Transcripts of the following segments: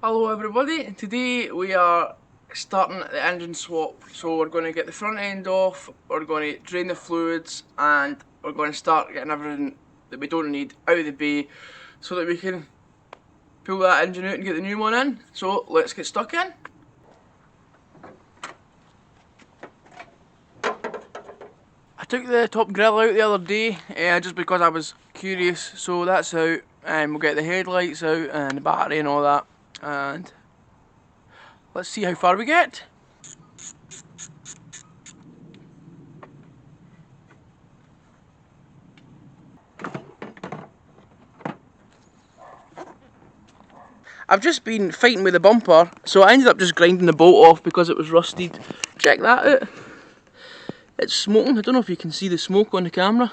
Hello everybody, today we are starting the engine swap. So we're going to get the front end off, we're going to drain the fluids, and we're going to start getting everything that we don't need out of the bay so that we can pull that engine out and get the new one in. So let's get stuck in. I took the top grill out the other day just because I was curious, so that's out, and we'll get the headlights out and the battery and all that, and let's see how far we get. I've just been fighting with the bumper, so I ended up just grinding the bolt off because it was rusted. Check that out. It's smoking. I don't know if you can see the smoke on the camera.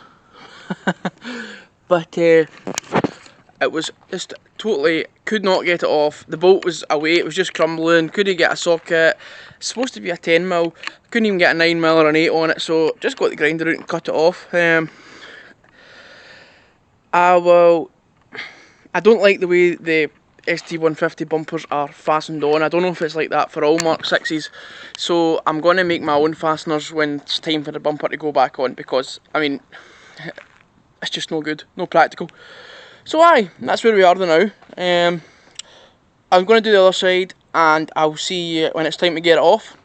But it was just totally, could not get it off. The bolt was away, it was just crumbling, couldn't get a socket. It's supposed to be a 10mm, couldn't even get a 9mm or an 8 on it, so just got the grinder out and cut it off. I don't like the way the ST150 bumpers are fastened on. I don't know if it's like that for all Mark 6s, so I'm going to make my own fasteners when it's time for the bumper to go back on, because, I mean, it's just no good, no practical. So aye, that's where we are now. I'm going to do the other side, and I'll see you when it's time to get it off.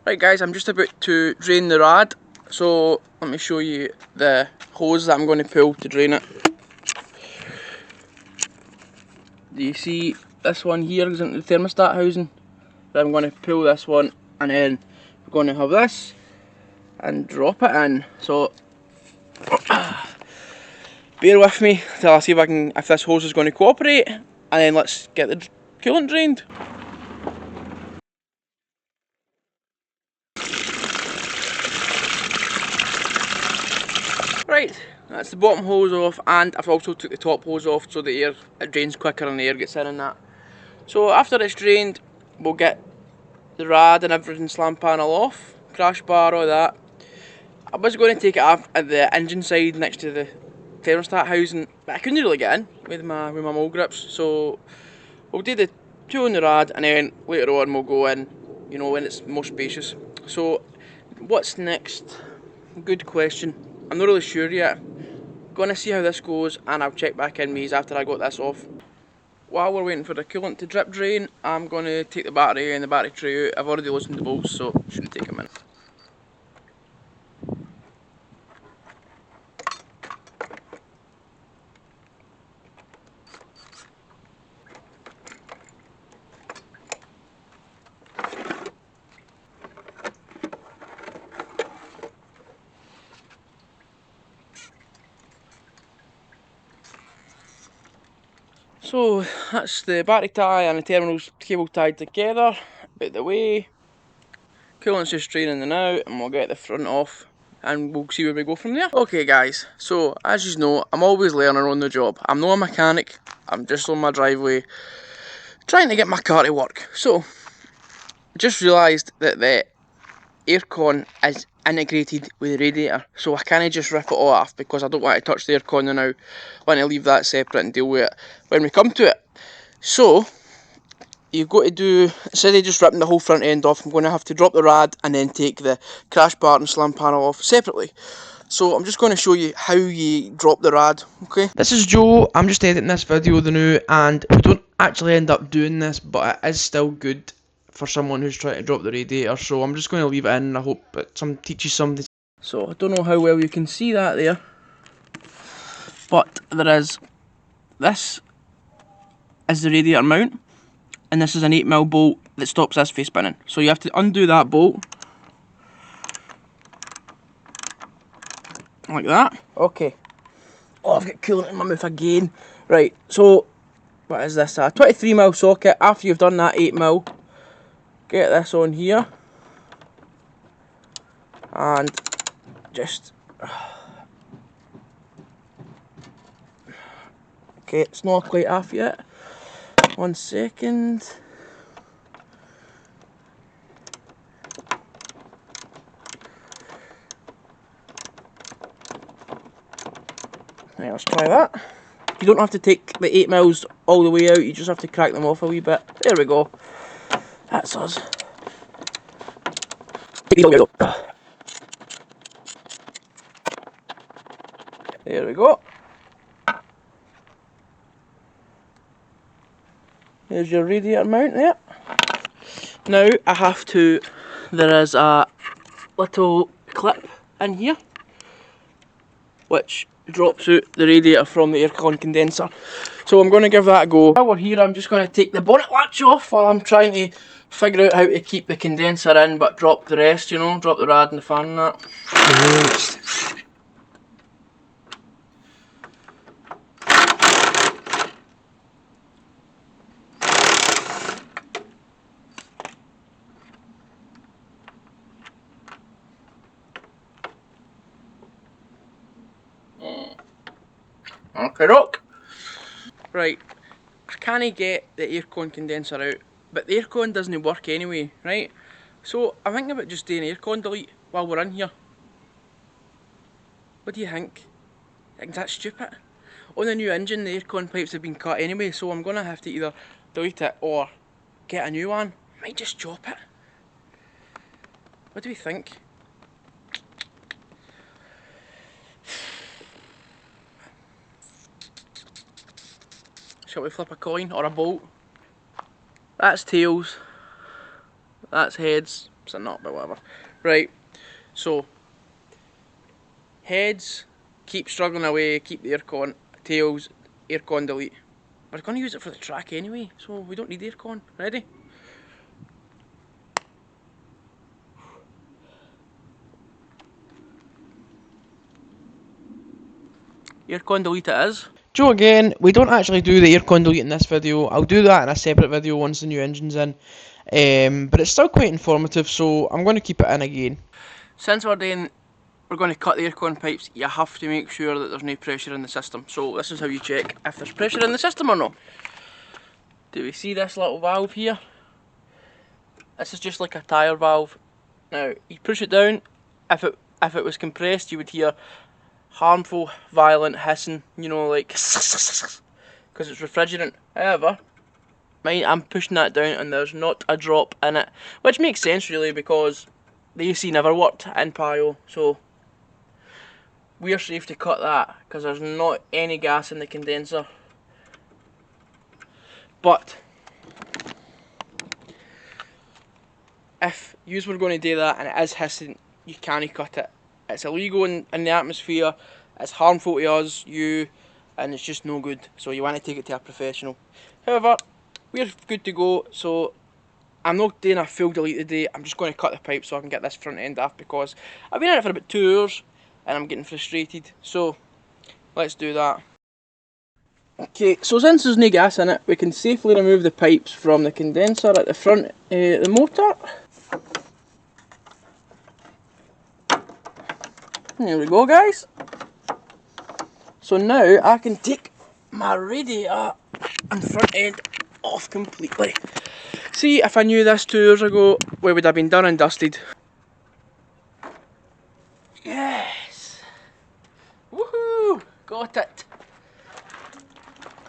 Right guys, I'm just about to drain the rad, so let me show you the hose that I'm going to pull to drain it. Do you see this one here goes into the thermostat housing? Then I'm going to pull this one, and then we're going to have this and drop it in. So bear with me till I see if this hose is going to cooperate, and then let's get the coolant drained. Right, that's the bottom hose off, and I've also took the top hose off so the air, it drains quicker and the air gets in and that. So after it's drained, we'll get the rad and everything, slam panel off, crash bar, all that. I was going to take it off at the engine side next to the thermostat housing, but I couldn't really get in with my mole grips, so we'll do the two on the rad, and then later on we'll go in, you know, when it's more spacious. So what's next? Good question. I'm not really sure yet. Gonna see how this goes, and I'll check back in with after I got this off. While we're waiting for the coolant to drip drain, I'm gonna take the battery and the battery tray out. I've already loosened the bolts, so it shouldn't take a minute. So that's the battery tie and the terminals cable tied together, out the way. Coolant's just draining the now, and we'll get the front off and we'll see where we go from there. Okay guys, so as you know, I'm always learning on the job. I'm not a mechanic, I'm just on my driveway trying to get my car to work. So, just realised that the aircon is integrated with the radiator, so I can't just rip it all off because I don't want to touch the aircon now. I want to leave that separate and deal with it when we come to it. So you've got to do, instead of just ripping the whole front end off, I'm going to have to drop the rad and then take the crash bar and slam panel off separately. So I'm just going to show you how you drop the rad, okay? This is Joe, I'm just editing this video the new, and we don't actually end up doing this, but it is still good for someone who's trying to drop the radiator, so I'm just going to leave it in. I hope it teaches something. So I don't know how well you can see that there, but this is the radiator mount, and this is an 8mm bolt that stops this face spinning. So you have to undo that bolt, like that. Okay. Oh, I've got coolant in my mouth again. Right, so what is this? A 23mm socket. After you've done that 8mm, get this on here and just Okay, it's not quite off yet. 1 second. Right, let's try that. You don't have to take the 8 mils all the way out, you just have to crack them off a wee bit. There we go. That's us. There we go. There's your radiator mount there. Now I have to, there is a little clip in here which drops out the radiator from the aircon condenser. So I'm going to give that a go. While we're here, I'm just going to take the bonnet latch off while I'm trying to figure out how to keep the condenser in but drop the rest, you know, drop the rad and the fan and that. Okay, rock. Right, I can't get the aircon condenser out, but the aircon doesn't work anyway, right? So I'm thinking about just doing aircon delete while we're in here. What do you think? I think that's stupid. On the new engine, the aircon pipes have been cut anyway, so I'm going to have to either delete it or get a new one. Might just chop it. What do we think? Shall we flip a coin or a bolt? That's tails. That's heads. It's not, but whatever. Right, so heads, keep struggling away, keep the aircon. Tails, aircon delete. We're going to use it for the track anyway, so we don't need aircon. Ready? Aircon delete it is. Joe again, we don't actually do the aircon delete in this video. I'll do that in a separate video once the new engine's in. But it's still quite informative, so I'm going to keep it in again. Since we're going to cut the aircon pipes, you have to make sure that there's no pressure in the system. So this is how you check if there's pressure in the system or not. Do we see this little valve here? This is just like a tyre valve. Now, you push it down, if it was compressed you would hear harmful, violent hissing, you know, like because it's refrigerant. However, I'm pushing that down and there's not a drop in it, which makes sense really because the AC never worked in Pio, so we're safe to cut that because there's not any gas in the condenser. But if you were going to do that and it is hissing, you can't cut it. It's illegal in the atmosphere, it's harmful to us, you, and it's just no good. So you want to take it to a professional. However, we're good to go, so I'm not doing a full delete today. I'm just going to cut the pipe so I can get this front end off because I've been in it for about 2 hours and I'm getting frustrated. So let's do that. Okay, so since there's no gas in it, we can safely remove the pipes from the condenser at the front of the motor. There we go, guys. So now I can take my radiator and front end off completely. See, if I knew this 2 hours ago, we would have been done and dusted. Yes! Woohoo! Got it!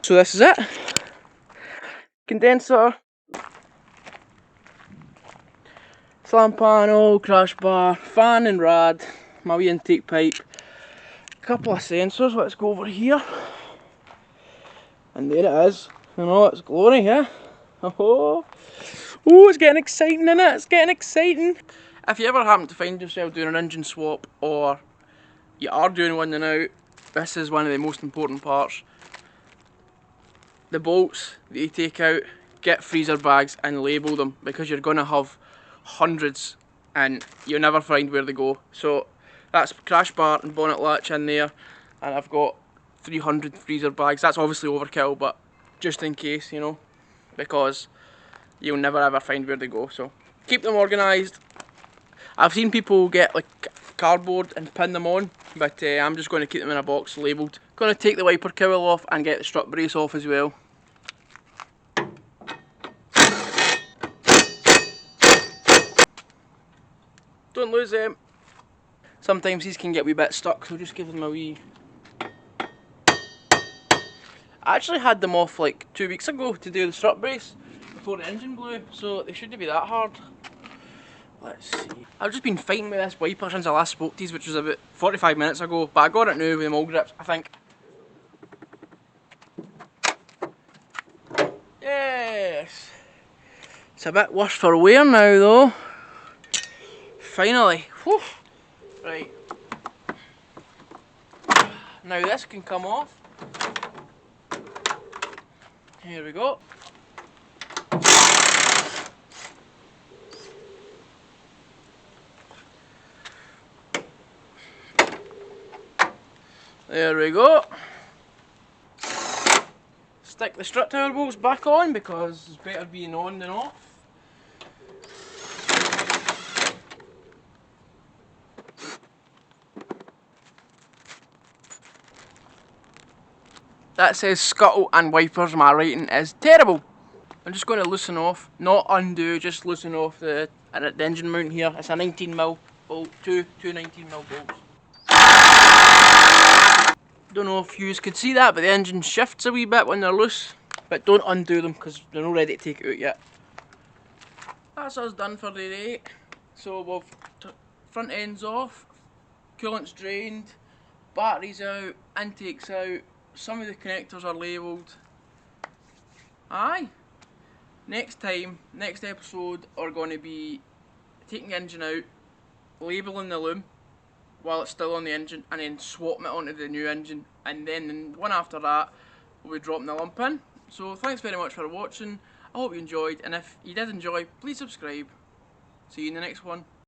So this is it. Condenser, slam panel, crash bar, fan and rad, my wee intake pipe, a couple of sensors. Let's go over here. And there it is. You know, it's glory, yeah? Oh, it's getting exciting, isn't it? It's getting exciting. If you ever happen to find yourself doing an engine swap, or you are doing one now, this is one of the most important parts. The bolts that you take out, get freezer bags and label them, because you're going to have hundreds and you'll never find where they go. So that's crash bar and bonnet latch in there, and I've got 300 freezer bags. That's obviously overkill, but just in case, you know, because you'll never ever find where they go. So keep them organised. I've seen people get like cardboard and pin them on, but I'm just going to keep them in a box labelled. Going to take the wiper cowl off and get the strut brace off as well. Don't lose them. Sometimes these can get a wee bit stuck, so just give them a wee... I actually had them off like 2 weeks ago to do the strut brace before the engine blew, so they shouldn't be that hard. Let's see. I've just been fighting with this wiper since I last spoke to you, which was about 45 minutes ago, but I got it now with the mole grips, I think. Yes! It's a bit worse for wear now though. Finally. Whew. Right. Now this can come off. Here we go. There we go. Stick the strut turbos back on because it's better being on than off. That says scuttle and wipers, my writing is terrible. I'm just going to loosen off, not undo, just loosen off the engine mount here. It's a 19mm bolt, two 19mm bolts. Don't know if you could see that, but the engine shifts a wee bit when they're loose. But don't undo them because they're not ready to take it out yet. That's us done for the day. So we've front end's off, coolant's drained, batteries out, intake's out, some of the connectors are labelled. Aye. Next episode are going to be taking the engine out, labelling the loom while it's still on the engine, and then swapping it onto the new engine, and then one after that we'll be dropping the lump in. So thanks very much for watching, I hope you enjoyed, and if you did enjoy, please subscribe. See you in the next one.